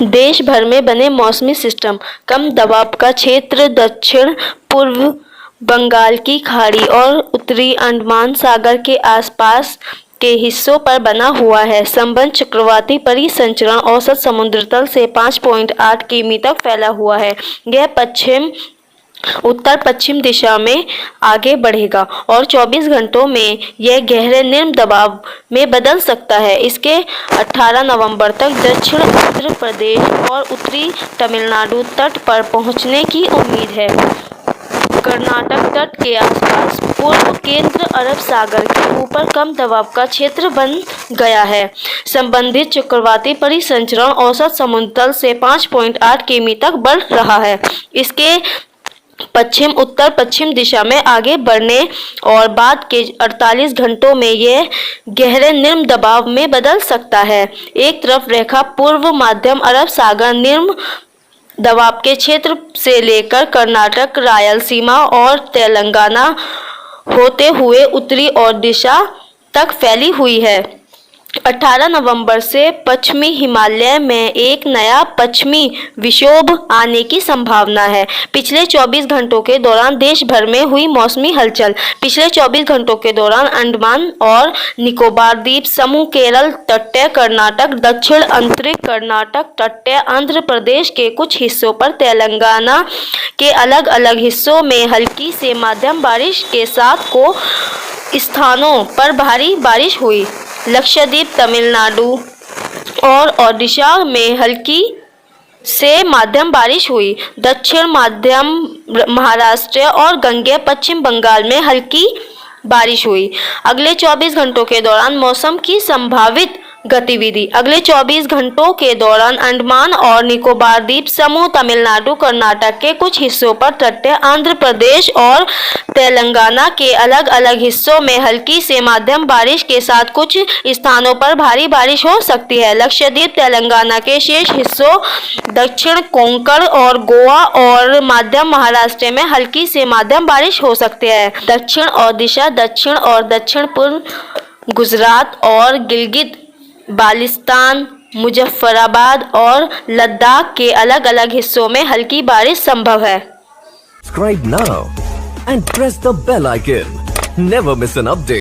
देश भर में बने मौसमी सिस्टम कम दबाव का क्षेत्र दक्षिण पूर्व बंगाल की खाड़ी और उत्तरी अंडमान सागर के आसपास के हिस्सों पर बना हुआ है। संबंध चक्रवाती परिसंचरण औसत समुद्र तल से 5.8 किमी तक फैला हुआ है। यह पश्चिम उत्तर पश्चिम दिशा में आगे बढ़ेगा और 24 घंटों में यह गहरे निम्न दबाव में बदल सकता है। इसके 18 नवंबर तक दक्षिण आंध्र प्रदेश और उत्तरी तमिलनाडु तट पर पहुंचने की उम्मीद है। कर्नाटक तट के आसपास पूर्व केंद्र अरब सागर के ऊपर कम दबाव का क्षेत्र बन गया है। संबंधित चक्रवाती परिसंचरण औसत समुद्र तल से 5.8 किमी तक बढ़ रहा है। इसके पश्चिम उत्तर पश्चिम दिशा में आगे बढ़ने और बाद के 48 घंटों में यह गहरे निम्न दबाव में बदल सकता है। एक तरफ रेखा पूर्व मध्यम अरब सागर निम्न दबाव के क्षेत्र से लेकर कर्नाटक, रायलसीमा और तेलंगाना होते हुए उत्तरी और दिशा तक फैली हुई है। 18 नवंबर से पश्चिमी हिमालय में एक नया पश्चिमी विक्षोभ आने की संभावना है। पिछले 24 घंटों के दौरान देश भर में हुई मौसमी हलचल। पिछले 24 घंटों के दौरान अंडमान और निकोबार द्वीप समूह, केरल तटीय कर्नाटक, दक्षिण अंतरिक्ष कर्नाटक, तटीय आंध्र प्रदेश के कुछ हिस्सों पर तेलंगाना के अलग अलग हिस्सों में हल्की से मध्यम बारिश के साथ को स्थानों पर भारी बारिश हुई। लक्षद्वीप, तमिलनाडु और ओडिशा में हल्की से मध्यम बारिश हुई। दक्षिण मध्यम महाराष्ट्र और गंगेय पश्चिम बंगाल में हल्की बारिश हुई। अगले 24 घंटों के दौरान मौसम की संभावित गतिविधि। अगले 24 घंटों के दौरान अंडमान और निकोबार द्वीप समूह, तमिलनाडु, कर्नाटक के कुछ हिस्सों पर, तटीय आंध्र प्रदेश और तेलंगाना के अलग अलग हिस्सों में हल्की से मध्यम बारिश के साथ कुछ स्थानों पर भारी बारिश हो सकती है। लक्षद्वीप, तेलंगाना के शेष हिस्सों, दक्षिण कोंकण और गोवा और मध्यम महाराष्ट्र में हल्की से मध्यम बारिश हो सकती है। दक्षिण ओडिशा, दक्षिण और दक्षिण पूर्व गुजरात और गिलगित बाल्टिस्तान, मुजफ्फराबाद और लद्दाख के अलग अलग हिस्सों में हल्की बारिश संभव है। Subscribe now and press the bell icon. Never miss an update.